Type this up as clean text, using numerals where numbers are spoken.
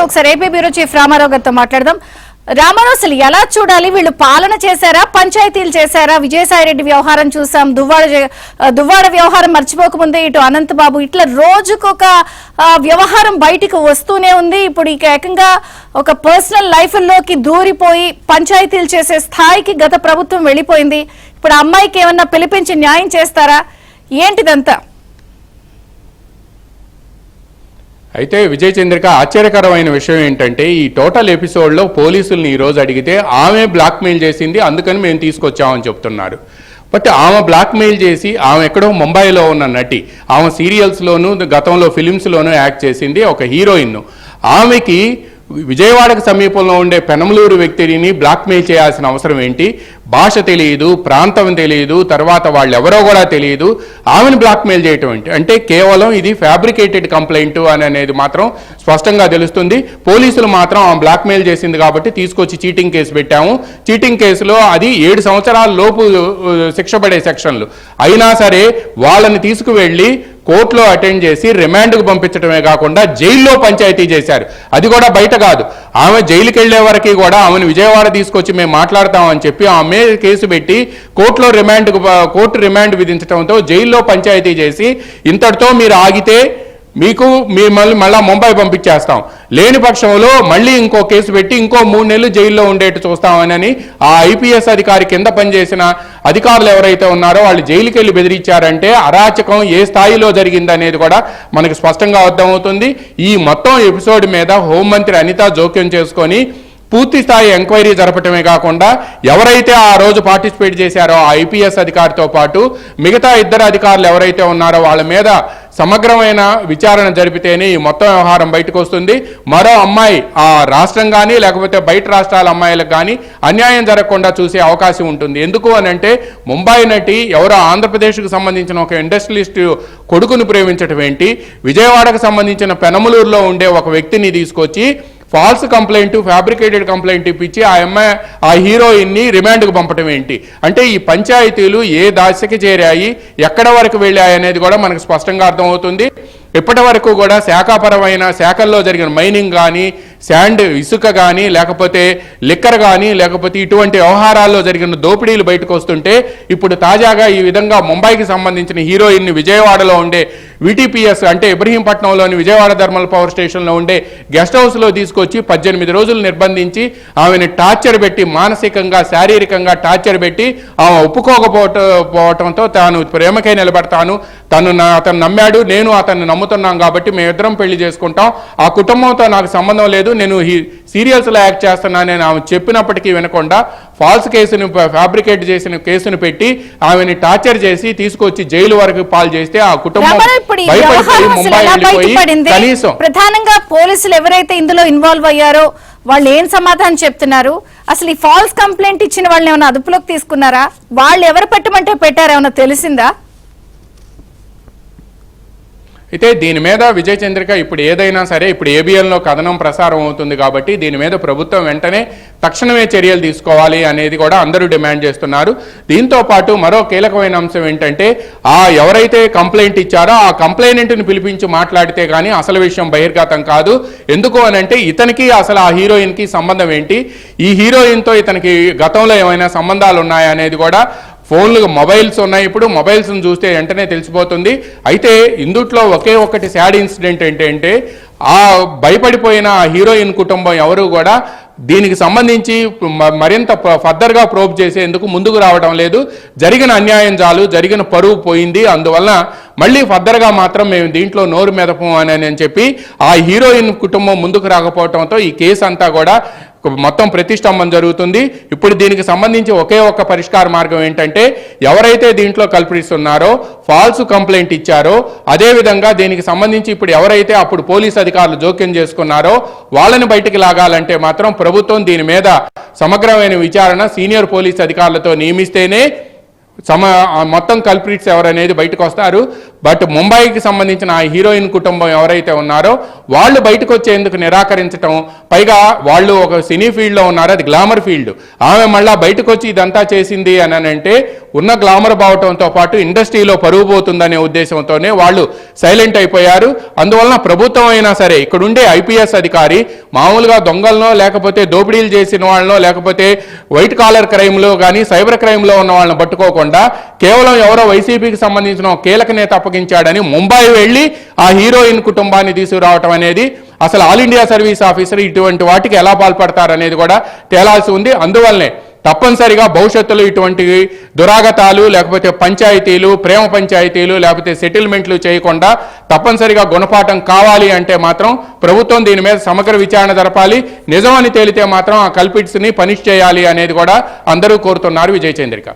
ఒకసారి AP bureau chief Ramarao గారితో మాట్లాడదాం. రామారావు, అసలు ఎలా చూడాలి? వీళ్ళు పాలన చేశారా, పంచాయతీలు చేశారా? విజయసాయిరెడ్డి వ్యవహారం చూసాం, దువ్వాడ వ్యవహారం మర్చిపోకముందే ఇటు అనంతబాబు, ఇట్లా రోజుకొక వ్యవహారం బయటికి వస్తూనే ఉంది. ఇప్పుడు ఇక ఏకంగా ఒక పర్సనల్ లైఫ్లోకి దూరిపోయి పంచాయతీలు చేసే స్థాయికి గత ప్రభుత్వం వెళ్ళిపోయింది. ఇప్పుడు అమ్మాయికి ఏమన్నా పిలిపించి న్యాయం చేస్తారా? ఏంటిదంతా? అయితే విజయ చంద్రిక, ఆశ్చర్యకరమైన విషయం ఏంటంటే ఈ టోటల్ ఎపిసోడ్లో పోలీసుల్ని ఈరోజు అడిగితే ఆమె బ్లాక్మెయిల్ చేసింది, అందుకని మేము తీసుకొచ్చామని చెప్తున్నారు. బట్ ఆమె బ్లాక్మెయిల్ చేసి, ఆమె ఎక్కడో ముంబైలో ఉన్న నటి, ఆమె సీరియల్స్లోనూ గతంలో ఫిలిమ్స్లోనూ యాక్ట్ చేసింది, ఒక హీరోయిన్. ఆమెకి విజయవాడకు సమీపంలో ఉండే పెనమలూరు వ్యక్తిని బ్లాక్మెయిల్ చేయాల్సిన అవసరం ఏంటి? భాష తెలియదు, ప్రాంతం తెలియదు, తర్వాత వాళ్ళు ఎవరో కూడా తెలియదు, ఆమెను బ్లాక్మెయిల్ చేయటం ఏంటి? అంటే కేవలం ఇది ఫ్యాబ్రికేటెడ్ కంప్లైంట్ అనేది మాత్రం స్పష్టంగా తెలుస్తుంది. పోలీసులు మాత్రం ఆమె బ్లాక్మెయిల్ చేసింది కాబట్టి తీసుకొచ్చి చీటింగ్ కేసు పెట్టాము. చీటింగ్ కేసులో అది 7 సంవత్సరాల లోపు శిక్ష పడే సెక్షన్లు అయినా సరే వాళ్ళని తీసుకువెళ్ళి కోర్టులో అటెండ్ చేసి రిమాండ్కు పంపించడమే కాకుండా జైల్లో పంచాయతీ చేశారు. అది కూడా బయట కాదు, ఆమె జైలుకి వెళ్లే వరకు కూడా ఆమెను విజయవాడ తీసుకొచ్చి మేము మాట్లాడతామని చెప్పి ఆమె కేసు పెట్టి కోర్టులో కోర్టు రిమాండ్ విధించడంతో జైల్లో పంచాయతీ చేసి, ఇంతటితో మీరు ఆగితే మళ్ళీ ముంబై పంపించేస్తాం, లేని పక్షంలో మళ్ళీ ఇంకో కేసు పెట్టి ఇంకో 3 నెలలు జైల్లో ఉండేట్టు చూస్తామని ఆ ఐపీఎస్ అధికారి కింద పనిచేసిన అధికారులు ఎవరైతే ఉన్నారో వాళ్ళు జైలుకి వెళ్ళి బెదిరించారంటే అరాచకం ఏ స్థాయిలో జరిగిందనేది కూడా మనకు స్పష్టంగా అర్థమవుతుంది. ఈ మొత్తం ఎపిసోడ్ మీద హోంమంత్రి అనిత జోక్యం చేసుకొని పూర్తి స్థాయి ఎంక్వైరీ జరపటమే కాకుండా ఎవరైతే ఆ రోజు పార్టిసిపేట్ చేశారో ఆ ఐపీఎస్ అధికారితో పాటు మిగతా 2 అధికారులు ఎవరైతే ఉన్నారో వాళ్ళ మీద సమగ్రమైన విచారణ జరిపితేనే ఈ మొత్తం వ్యవహారం బయటకు వస్తుంది. మరో అమ్మాయి ఆ రాష్ట్రం కానీ లేకపోతే బయట రాష్ట్రాల అమ్మాయిలకు కానీ అన్యాయం జరగకుండా చూసే అవకాశం ఉంటుంది. ఎందుకు అని అంటే ముంబై నటి ఎవరో ఆంధ్రప్రదేశ్కు సంబంధించిన ఒక ఇండస్ట్రియలిస్ట్ కొడుకును ప్రేమించడం ఏంటి, విజయవాడకు సంబంధించిన పెనమలూరులో ఉండే ఒక వ్యక్తిని తీసుకొచ్చి ఫాల్స్ కంప్లైంట్, ఫ్యాబ్రికేటెడ్ కంప్లైంట్ ఇప్పించి ఆ హీరోయిన్ని రిమాండ్కు పంపటం ఏంటి? అంటే ఈ పంచాయతీలు ఏ దశకి చేరాయి, ఎక్కడ వరకు వెళ్ళాయి అనేది కూడా మనకు స్పష్టంగా అర్థమవుతుంది. ఇప్పటి వరకు కూడా శాఖల్లో జరిగిన మైనింగ్ కానీ, శాండ్ ఇసుక కానీ, లేకపోతే లిక్కర్ కానీ, లేకపోతే ఇటువంటి వ్యవహారాల్లో జరిగిన దోపిడీలు బయటకు వస్తుంటే ఇప్పుడు తాజాగా ఈ విధంగా ముంబైకి సంబంధించిన హీరోయిన్ని విజయవాడలో ఉండే విటిపిఎస్ అంటే ఇబ్రహీంపట్నంలోని విజయవాడ థర్మల్ పవర్ స్టేషన్లో ఉండే గెస్ట్ హౌస్లో తీసుకొచ్చి 18 రోజులు నిర్బంధించి ఆమెను టార్చర్ పెట్టి, మానసికంగా శారీరకంగా టార్చర్ పెట్టి ఆమె ఒప్పుకోకపోవటంతో తాను ప్రేమకై నిలబడతాను, అతను నమ్మాడు, నేను అతన్ని నమ్ముతున్నాం కాబట్టి మేమిద్దరం పెళ్లి చేసుకుంటాం, ఆ కుటుంబంతో నాకు సంబంధం లేదు, నేను సీరియల్స్లో యాక్ట్ చేస్తున్నానని ఆమె చెప్పినప్పటికీ వినకుండా ఫాల్స్ కేసును, ఫ్యాబ్రికేట్ చేసిన కేసును పెట్టి ఆమెని టార్చర్ చేసి తీసుకొచ్చి జైలు వరకు పాలు చేస్తే ఆ కుటుంబం భయపడిపోయి ముంబై వెళ్ళిపోయి కనీసం ప్రధానంగా పోలీసులు ఎవరైతే ఇందులో ఇన్వాల్వ్ అయ్యారో వాళ్ళు ఏం సమాధానం చెప్తున్నారు? అసలు ఈ ఫాల్స్ కంప్లైంట్ ఇచ్చిన వాళ్ళని ఏమైనా అదుపులోకి తీసుకున్నారా? వాళ్ళు ఎవరు పెట్టమంటే పెట్టారా, ఏమైనా తెలిసిందా? అయితే దీని మీద విజయ చంద్రిక ఇప్పుడు ఏదైనా సరే ఇప్పుడు ఏబిఎన్లో కథనం ప్రసారం అవుతుంది కాబట్టి దీని మీద ప్రభుత్వం వెంటనే తక్షణమే చర్యలు తీసుకోవాలి అనేది కూడా అందరూ డిమాండ్ చేస్తున్నారు. దీంతో పాటు మరో కీలకమైన అంశం ఏంటంటే ఎవరైతే కంప్లైంట్ ఇచ్చారో ఆ కంప్లైనెంట్ని పిలిపించి మాట్లాడితే కానీ అసలు విషయం బహిర్గతం కాదు. ఎందుకు అనంటే ఇతనికి అసలు ఆ హీరోయిన్కి సంబంధం ఏంటి, ఈ హీరోయిన్తో ఇతనికి గతంలో ఏమైనా సంబంధాలు ఉన్నాయా అనేది కూడా ఫోన్లు, మొబైల్స్ ఉన్నాయి, ఇప్పుడు మొబైల్స్ని చూస్తే వెంటనే తెలిసిపోతుంది. అయితే ఇందుట్లో ఒకే ఒకటి సాడ్ ఇన్సిడెంట్ ఏంటంటే ఆ భయపడిపోయిన ఆ హీరోయిన్ కుటుంబం ఎవరు కూడా దీనికి సంబంధించి మరింత ఫర్దర్గా ప్రోబ్ చేసేందుకు ముందుకు రావడం లేదు. జరిగిన అన్యాయం చాలు, జరిగిన పరువు పోయింది, అందువల్ల మళ్ళీ ఫర్దర్గా మాత్రం మేము దీంట్లో నోరు మెదపం అని చెప్పి ఆ హీరోయిన్ కుటుంబం ముందుకు రాకపోవడంతో ఈ కేసు అంతా కూడా మొత్తం ప్రతిష్టంభన జరుగుతుంది. ఇప్పుడు దీనికి సంబంధించి ఒకే ఒక్క పరిష్కార మార్గం ఏంటంటే ఎవరైతే దీంట్లో కల్పిస్తున్నారో, ఫాల్స్ కంప్లైంట్ ఇచ్చారో, అదేవిధంగా దీనికి సంబంధించి ఇప్పుడు ఎవరైతే అప్పుడు పోలీస్ అధికారులు జోక్యం చేసుకున్నారో వాళ్ళని బయటికి లాగాలంటే మాత్రం ప్రభుత్వం దీని మీద సమగ్రమైన విచారణ సీనియర్ పోలీస్ అధికారులతో నియమిస్తేనే మొత్తం కల్ప్రిట్స్ ఎవరనేది బయటకు వస్తారు. బట్ ముంబైకి సంబంధించిన ఆ హీరోయిన్ కుటుంబం ఎవరైతే ఉన్నారో వాళ్ళు బయటకు వచ్చేందుకు నిరాకరించటం, పైగా వాళ్ళు ఒక సినీ ఫీల్డ్లో ఉన్నారు, అది గ్లామర్ ఫీల్డ్. ఆమె మళ్ళీ బయటకు వచ్చి ఇదంతా చేసింది అని అంటే ఉన్న గ్లామర్ బావటంతో పాటు ఇండస్ట్రీలో పరుగు పోతుందనే ఉద్దేశంతోనే వాళ్ళు సైలెంట్ అయిపోయారు. అందువలన ప్రభుత్వం అయినా సరే ఇక్కడుండే ఐపీఎస్ అధికారి మామూలుగా దొంగలనో లేకపోతే దోపిడీలు చేసిన వాళ్ళనో లేకపోతే వైట్ కాలర్ క్రైమ్లో కానీ సైబర్ క్రైమ్లో ఉన్న వాళ్ళని పట్టుకోకుండా కేవలం ఎవరో వైసీపీకి సంబంధించిన కీలక నేత అప్పగించాడని ముంబై వెళ్ళి ఆ హీరోయిన్ కుటుంబాన్ని తీసుకురావటం అనేది అసలు ఆల్ ఇండియా సర్వీస్ ఆఫీసర్ ఇటువంటి వాటికి ఎలా పాల్పడతారనేది కూడా తేలాల్సి ఉంది. అందువల్లనే తప్పనిసరిగా భవిష్యత్తులో ఇటువంటి దురాగతాలు లేకపోతే పంచాయతీలు, ప్రేమ పంచాయతీలు లేకపోతే సెటిల్మెంట్లు చేయకుండా తప్పనిసరిగా గుణపాఠం కావాలి అంటే మాత్రం ప్రభుత్వం దీని మీద సమగ్ర విచారణ జరపాలి. నిజమని తేలితే మాత్రం ఆ కల్పిట్స్ని పనిష్ చేయాలి అనేది కూడా అందరూ కోరుతున్నారు. విజయ్ చంద్రిక.